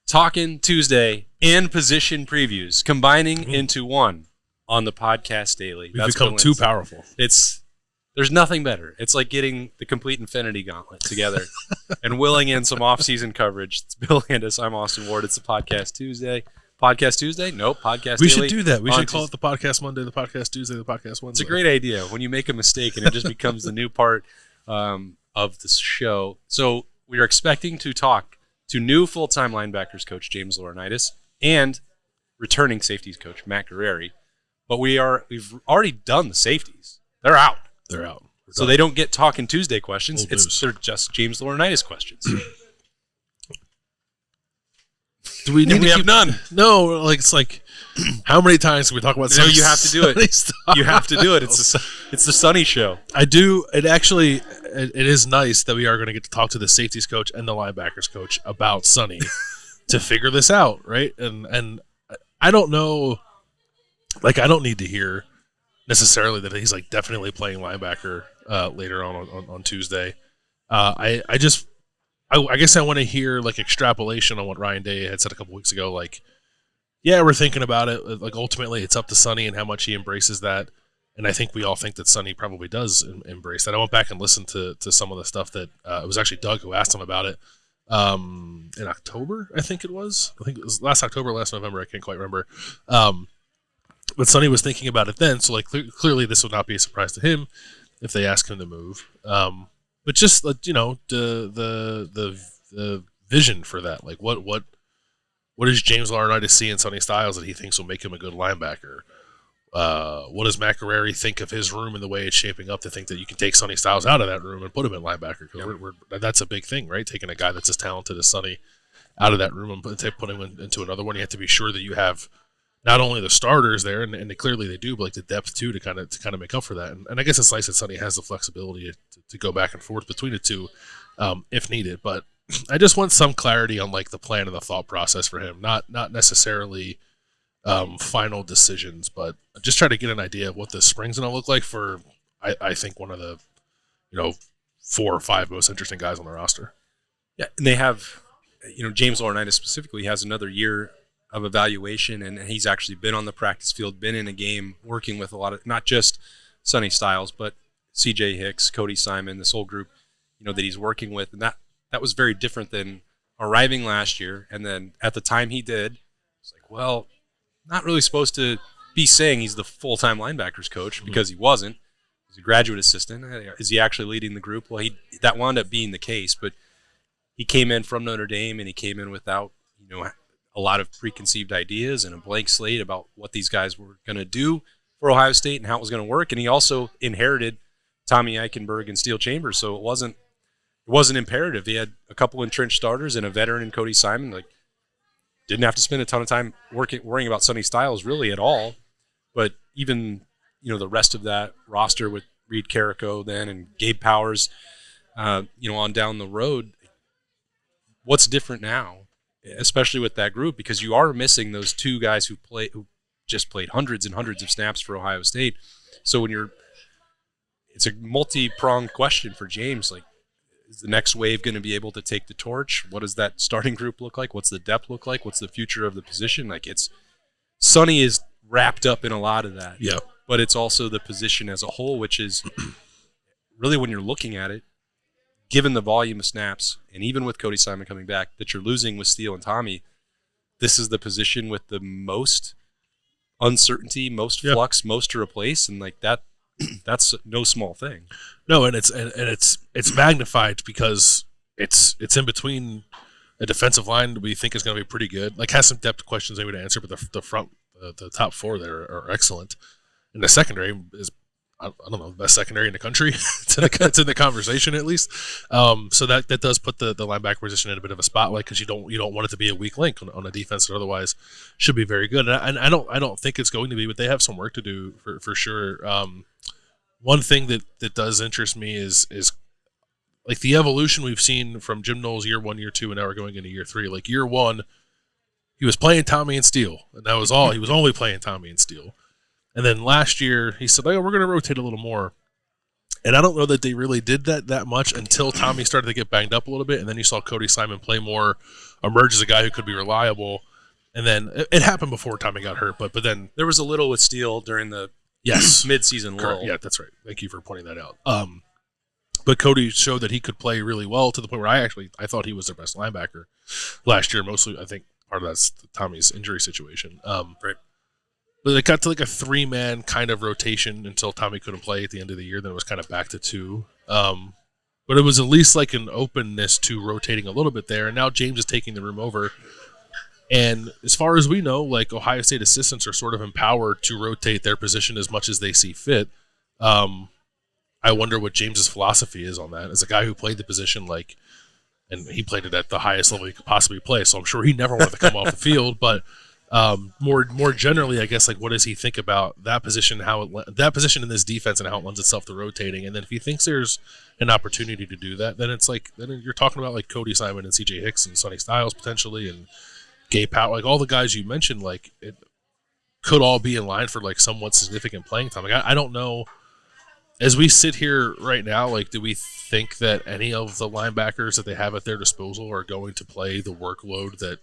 Talking Tuesday and position previews combining into one on the podcast daily. We've become too powerful. There's nothing better. It's like getting the complete Infinity Gauntlet together and willing in some off-season coverage. It's Bill Landis. I'm Austin Ward. It's the Podcast Tuesday. Podcast Tuesday? Nope. Podcast We Daily. should do that. We should call it the Podcast Monday, the Podcast Tuesday, the Podcast Wednesday. It's a great idea when you make a mistake and it just becomes the new part of the show. So we are expecting to talk to new full-time linebackers coach James Laurinaitis and returning safeties coach Matt Guerrieri. But we've already done the safeties. They're out. They're out. So they don't get Talking Tuesday questions. They're just James Laurinaitis questions. Do we need we have none. No, it's like how many times can we talk about No, you have to do it. You have to do it. It's the Sunny Show. I do. It is nice that we are going to get to talk to the safeties coach and the linebackers coach about Sunny to figure this out, right? And I don't know. Like, I don't need to hear necessarily that he's like definitely playing linebacker later on Tuesday. I guess I want to hear like extrapolation on what Ryan Day had said a couple weeks ago. Like, yeah, we're thinking about it. Like, ultimately, it's up to Sonny and how much he embraces that. And I think we all think that Sonny probably does embrace that. I went back and listened to some of the stuff that it was actually Doug who asked him about it in October. I think it was last October, last November. I can't quite remember. But Sonny was thinking about it then. So like clearly, this would not be a surprise to him if they ask him to move. But just the vision for that, like what does James Laurinaitis see in Sonny Styles that he thinks will make him a good linebacker? What does Matt Guerrieri think of his room and the way it's shaping up to think that you can take Sonny Styles out of that room and put him in linebacker? Because that's a big thing, right? Taking a guy that's as talented as Sonny out of that room and putting him into another one. You have to be sure that you have not only the starters there, and clearly they do, but like the depth too to kind of make up for that. And I guess it's nice that Sonny has the flexibility to go back and forth between the two if needed. But I just want some clarity on like the plan and the thought process for him, not necessarily final decisions, but just try to get an idea of what the spring's going to look like for I think one of the 4 or 5 most interesting guys on the roster. Yeah, and they have James Laurinaitis specifically has another year of evaluation, and he's actually been on the practice field, been in a game, working with a lot of not just Sonny Styles, but CJ Hicks, Cody Simon, this whole group, that he's working with, and that was very different than arriving last year. And then at the time he did, it's like, well, not really supposed to be saying he's the full-time linebackers coach because he wasn't. He's a graduate assistant. Is he actually leading the group? Well, that wound up being the case, but he came in from Notre Dame, and he came in without a lot of preconceived ideas and a blank slate about what these guys were going to do for Ohio State and how it was going to work. And he also inherited Tommy Eichenberg and Steel Chambers, so it wasn't imperative. He had a couple entrenched starters and a veteran in Cody Simon. Like, didn't have to spend a ton of time worrying about Sonny Styles really at all. But even the rest of that roster with Reed Carrico then and Gabe Powers, on down the road, what's different now? Especially with that group, because you are missing those 2 guys who just played hundreds and hundreds of snaps for Ohio State. So it's a multi-pronged question for James. Like, is the next wave going to be able to take the torch? What does that starting group look like? What's the depth look like? What's the future of the position? Like, Sonny is wrapped up in a lot of that. Yeah. But it's also the position as a whole, which is really, when you're looking at it, given the volume of snaps, and even with Cody Simon coming back, that you're losing with Steele and Tommy, this is the position with the most uncertainty, most flux, most to replace, and like that's no small thing. No, and it's magnified because it's in between a defensive line that we think is going to be pretty good. Like, has some depth questions maybe to answer, but the top 4 there are excellent, and the secondary is, I don't know, the best secondary in the country. It's in the conversation at least. So that does put the linebacker position in a bit of a spotlight, because you don't want it to be a weak link on a defense that otherwise should be very good. And I don't think it's going to be, but they have some work to do for sure. One thing that does interest me is like the evolution we've seen from Jim Knowles year 1, year 2, and now we're going into year 3. Like, year 1, he was playing Tommy and Steele, and that was all. He was only playing Tommy and Steele. And then last year, he said, we're going to rotate a little more. And I don't know that they really did that much until Tommy started to get banged up a little bit, and then you saw Cody Simon play more, emerge as a guy who could be reliable. And then it happened before Tommy got hurt, but then there was a little with Steele during the mid-season lull. Yeah, that's right. Thank you for pointing that out. But Cody showed that he could play really well to the point where I thought he was their best linebacker last year. Mostly, I think part of that's Tommy's injury situation. Right. But it got to like a 3-man kind of rotation until Tommy couldn't play at the end of the year. Then it was kind of back to 2. But it was at least like an openness to rotating a little bit there. And now James is taking the room over. And as far as we know, like Ohio State assistants are sort of empowered to rotate their position as much as they see fit. I wonder what James's philosophy is on that. As a guy who played the position, and he played it at the highest level he could possibly play, so I'm sure he never wanted to come off the field. But more generally, I guess, like what does he think about that position, that position in this defense, and how it lends itself to rotating? And then if he thinks there's an opportunity to do that, then it's like then you're talking about like Cody Simon and C.J. Hicks and Sonny Styles potentially, and Gabe Powell, like all the guys you mentioned, like it could all be in line for like somewhat significant playing time. Like I don't know. As we sit here right now, like, do we think that any of the linebackers that they have at their disposal are going to play the workload that,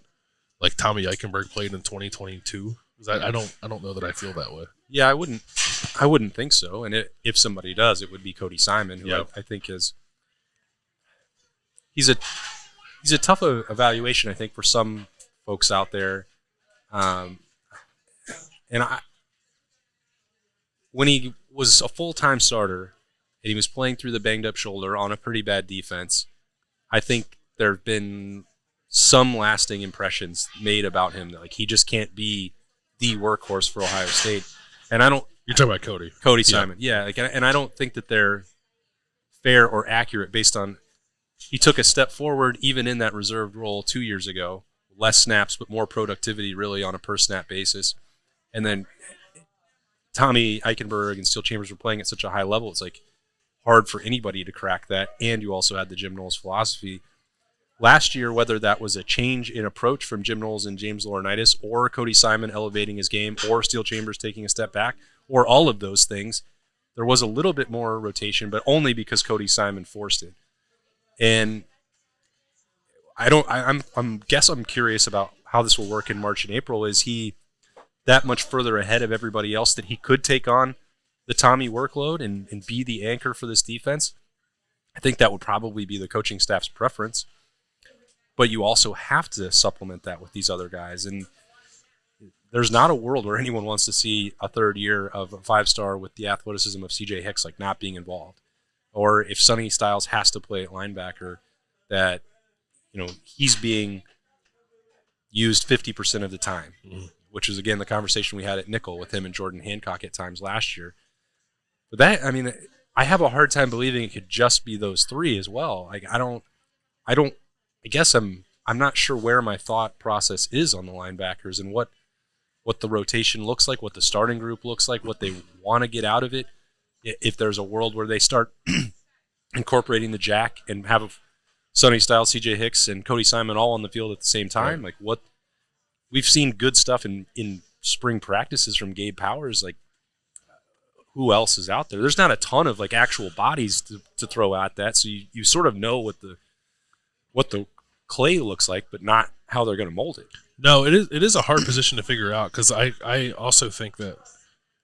like, Tommy Eichenberg played in 2022? I don't know that I feel that way. Yeah, I wouldn't think so. And if somebody does, it would be Cody Simon, who I think he's a tough evaluation, I think, for some folks out there. When he was a full-time starter and he was playing through the banged-up shoulder on a pretty bad defense, I think there have been some lasting impressions made about him that, like, he just can't be the workhorse for Ohio State. And I don't. You're talking about Cody Simon, yeah. And I don't think that they're fair or accurate based on he took a step forward even in that reserved role 2 years ago, less snaps but more productivity really on a per snap basis, and then Tommy Eichenberg and Steele Chambers were playing at such a high level, it's like hard for anybody to crack that. And you also had the Jim Knowles philosophy. Last year, whether that was a change in approach from Jim Knowles and James Laurinaitis, or Cody Simon elevating his game, or Steele Chambers taking a step back, or all of those things, there was a little bit more rotation, but only because Cody Simon forced it. And I'm curious about how this will work in March and April. Is he that much further ahead of everybody else that he could take on the Tommy workload and be the anchor for this defense? I think that would probably be the coaching staff's preference. But you also have to supplement that with these other guys. And there's not a world where anyone wants to see a third year of a 5-star with the athleticism of C.J. Hicks like not being involved. Or if Sonny Styles has to play at linebacker, that he's being used 50% of the time. Mm-hmm. Which is, again, the conversation we had at nickel with him and Jordan Hancock at times last year. But I have a hard time believing it could just be those 3 as well. Like, I guess I'm not sure where my thought process is on the linebackers and what the rotation looks like, what the starting group looks like, what they want to get out of it. If there's a world where they start incorporating the jack and have Sonny Styles, C.J. Hicks, and Cody Simon all on the field at the same time, right. Like what. We've seen good stuff in spring practices from Gabe Powers. Like, who else is out there? There's not a ton of like actual bodies to throw at that, so you sort of know what the clay looks like, but not how they're going to mold it. No, it is a hard position to figure out because I also think that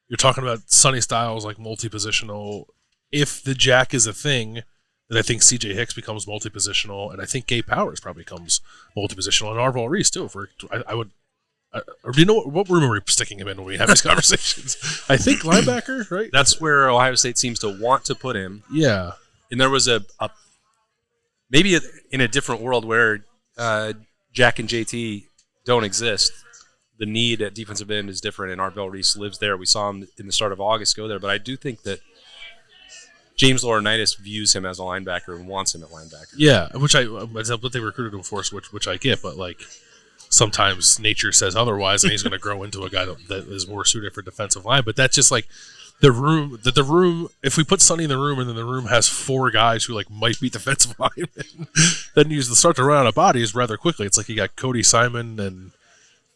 you're talking about Sonny Styles like multi-positional. If the jack is a thing, then I think C.J. Hicks becomes multi-positional, and I think Gabe Powers probably becomes multi-positional, and Arval Reese too. Or do you know what room are we sticking him in when we have these conversations? I think linebacker, right? That's where Ohio State seems to want to put him. Yeah. And there was maybe in a different world where Jack and JT don't exist, the need at defensive end is different, and Arvel Reese lives there. We saw him in the start of August go there, but I do think that James Laurinaitis views him as a linebacker and wants him at linebacker. Yeah, that's what they recruited him for, which I get, but like sometimes nature says otherwise, and he's going to grow into a guy that is more suited for defensive line. But that's just like the room. If we put Sonny in the room, and then the room has 4 guys who like might be defensive linemen, then you start to run out of bodies rather quickly. It's like you got Cody Simon, and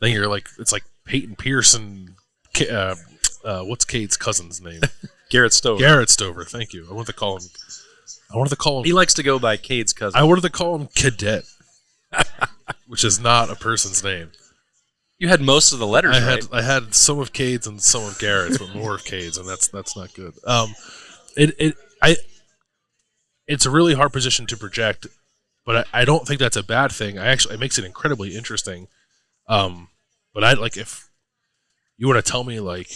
then it's like Peyton Pierce and what's Cade's cousin's name? Garrett Stover. Garrett Stover, thank you. I wanted to call him. He likes to go by Cade's cousin. I wanted to call him Cadet, which is not a person's name. You had most of the letters right. I had some of Cade's and some of Garrett's, but more of Cade's, and that's not good. It's a really hard position to project, but I don't think that's a bad thing. It makes it incredibly interesting. But if you want to tell me like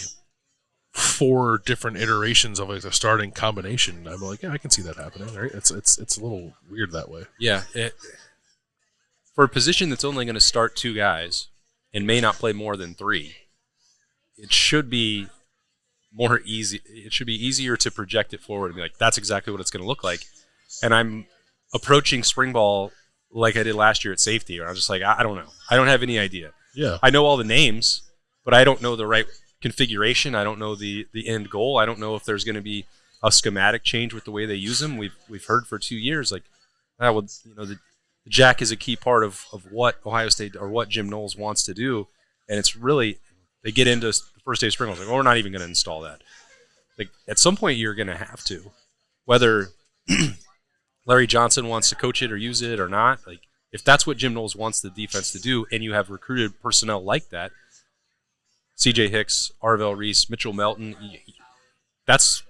4 different iterations of like a starting combination, I'm like, yeah, I can see that happening. Right? It's a little weird that way. Yeah. For a position that's only going to start 2 guys and may not play more than 3, it should be more easy. It should be easier to project it forward and be like, that's exactly what it's going to look like. And I'm approaching spring ball like I did last year at safety, where I'm just like, I don't know. I don't have any idea. Yeah. I know all the names, but I don't know the right configuration. I don't know the end goal. I don't know if there's going to be a schematic change with the way they use them. We've heard for 2 years like, the jack is a key part of what Ohio State or what Jim Knowles wants to do, and it's really they get into the first day of spring. I was like, well, we're not even going to install that. Like at some point, you're going to have to, whether Larry Johnson wants to coach it or use it or not. Like if that's what Jim Knowles wants the defense to do, and you have recruited personnel like that, C.J. Hicks, Arvell Reese, Mitchell Melton, that's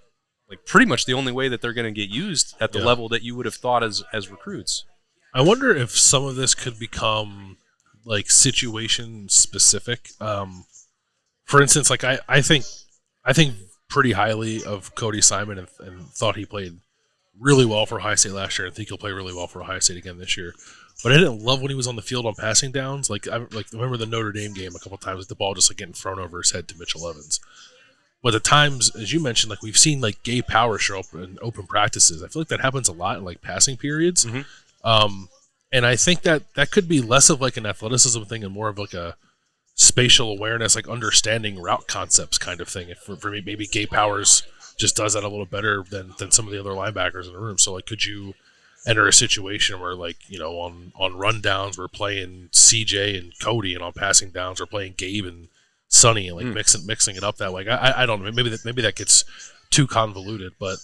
like pretty much the only way that they're going to get used at the level that you would have thought as recruits. I wonder if some of this could become like situation specific. For instance, like I think pretty highly of Cody Simon and thought he played really well for Ohio State last year, and think he'll play really well for Ohio State again this year. But I didn't love when he was on the field on passing downs. Like I remember the Notre Dame game a couple of times, with the ball just like getting thrown over his head to Mitchell Evans. But the times, as you mentioned, like we've seen like Gabe Powers show up in open practices. I feel like that happens a lot in like passing periods. Mm-hmm. And I think that could be less of like an athleticism thing and more of like a spatial awareness, like understanding route concepts kind of thing. If for me, maybe Gabe Powers just does that a little better than some of the other linebackers in the room. So like, could you enter a situation where like, on rundowns we're playing CJ and Cody, and on passing downs we're playing Gabe and Sonny, and like mixing it up that way. I don't know. Maybe that gets too convoluted, but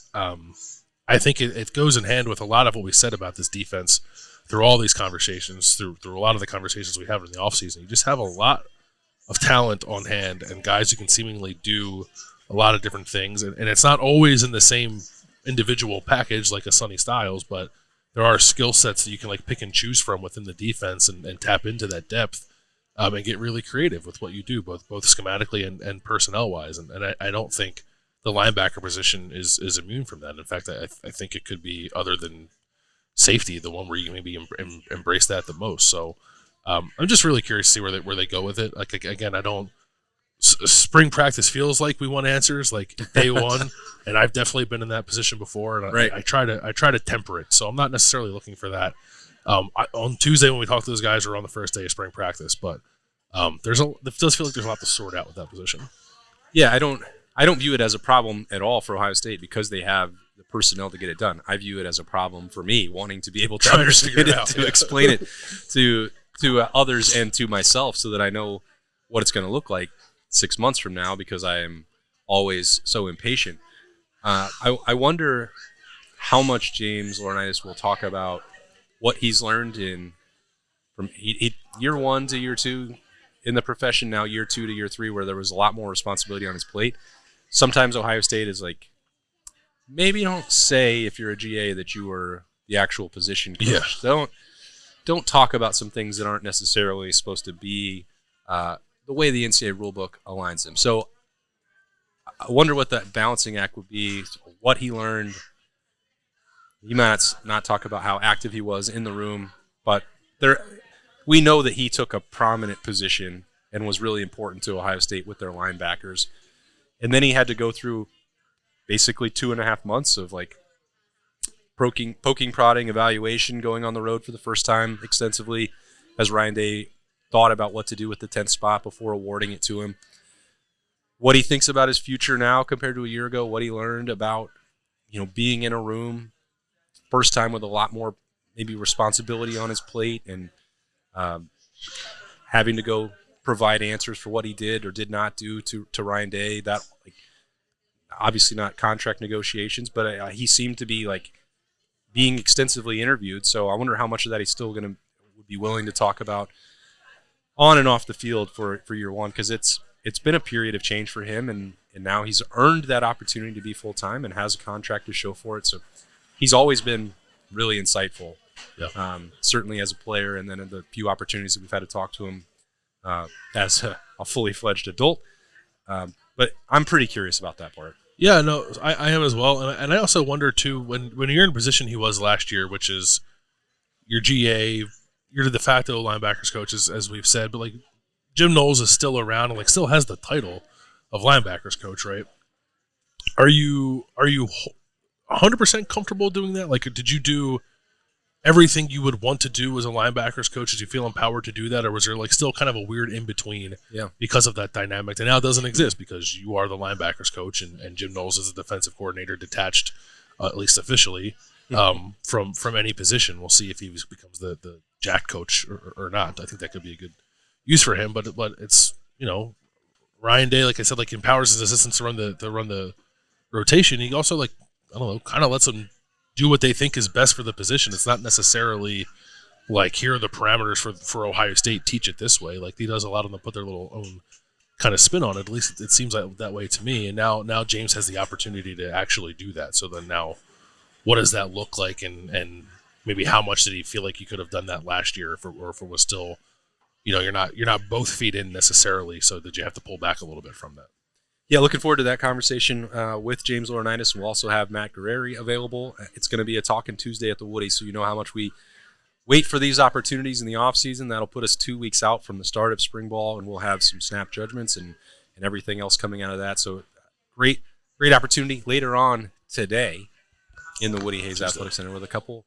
I think it goes in hand with a lot of what we said about this defense through all these conversations, through a lot of the conversations we have in the offseason. You just have a lot of talent on hand and guys who can seemingly do a lot of different things. And it's not always in the same individual package like a Sonny Styles, but there are skill sets that you can like pick and choose from within the defense and tap into that depth and get really creative with what you do, both schematically and personnel-wise. And I don't think the linebacker position is immune from that. In fact, I think it could be, other than safety, the one where you maybe embrace that the most. So I'm just really curious to see where they go with it. Like again, spring practice feels like we want answers like day one, and I've definitely been in that position before. And right. I try to temper it, so I'm not necessarily looking for that. On Tuesday when we talk to those guys, we're on the first day of spring practice, but it does feel like there's a lot to sort out with that position. Yeah, I don't view it as a problem at all for Ohio State because they have the personnel to get it done. I view it as a problem for me wanting to be able to understand it, to explain it to others and to myself, so that I know what it's going to look like 6 months from now, because I am always so impatient. I wonder how much James Laurinaitis will talk about what he's learned from year 1 to year 2 in the profession, now year 2 to year 3, where there was a lot more responsibility on his plate. Sometimes Ohio State is like, maybe don't say if you're a GA that you were the actual position coach. Yeah. Don't talk about some things that aren't necessarily supposed to be the way the NCAA rulebook aligns them. So I wonder what that balancing act would be, what he learned. You might not talk about how active he was in the room, but we know that he took a prominent position and was really important to Ohio State with their linebackers. And then he had to go through basically 2.5 months of like poking, prodding, evaluation, going on the road for the first time extensively as Ryan Day thought about what to do with the 10th spot before awarding it to him. What he thinks about his future now compared to a year ago, what he learned about, being in a room, first time with a lot more maybe responsibility on his plate, and having to go provide answers for what he did or did not do to Ryan Day. That Obviously not contract negotiations, but he seemed to be like being extensively interviewed. So I wonder how much of that he's still would be willing to talk about on and off the field for year one, because it's been a period of change for him, and now he's earned that opportunity to be full time and has a contract to show for it. So he's always been really insightful, certainly as a player, and then in the few opportunities that we've had to talk to him as a fully fledged adult. But I'm pretty curious about that part. Yeah, no, I am as well, and I also wonder too when you're in a position he was last year, which is your GA, you're the de facto linebackers coach, as we've said, but like Jim Knowles is still around and like still has the title of linebackers coach, right? Are you 100% comfortable doing that? Like, did you do everything you would want to do as a linebackers coach? Did you feel empowered to do that, or was there like still kind of a weird in between because of that dynamic that now doesn't exist because you are the linebackers coach and Jim Knowles is a defensive coordinator detached, at least officially, from any position. We'll see if he becomes the jack coach or not. I think that could be a good use for him, but it's, Ryan Day, like I said, like empowers his assistants to run the rotation. He also, like, I don't know, kind of lets them do what they think is best for the position. It's not necessarily like, here are the parameters for Ohio State, teach it this way. Like, he does allow them to put their little own kind of spin on it. At least it seems like that way to me. And now James has the opportunity to actually do that. So then now, what does that look like? And maybe how much did he feel like he could have done that last year, or if it was still, you're not both feet in necessarily. So did you have to pull back a little bit from that? Yeah, looking forward to that conversation with James Laurinaitis. We'll also have Matt Guerrieri available. It's going to be a Talking Tuesday at the Woody, so you know how much we wait for these opportunities in the offseason. That'll put us 2 weeks out from the start of spring ball, and we'll have some snap judgments and everything else coming out of that. So great opportunity later on today in the Woody Hayes Athletic Center with a couple,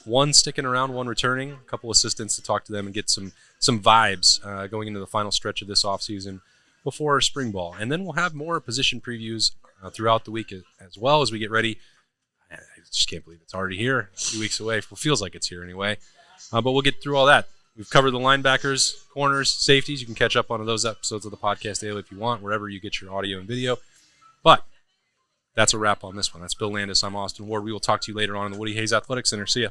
one sticking around, one returning, a couple assistants to talk to them and get some vibes going into the final stretch of this offseason before spring ball. And then we'll have more position previews throughout the week as well as we get ready. I just can't believe it's already here, 2 weeks away. It feels like it's here anyway. But we'll get through all that. We've covered the linebackers, corners, safeties. You can catch up on those episodes of the podcast daily if you want, wherever you get your audio and video. But that's a wrap on this one. That's Bill Landis. I'm Austin Ward. We will talk to you later on in the Woody Hayes Athletic Center. See ya.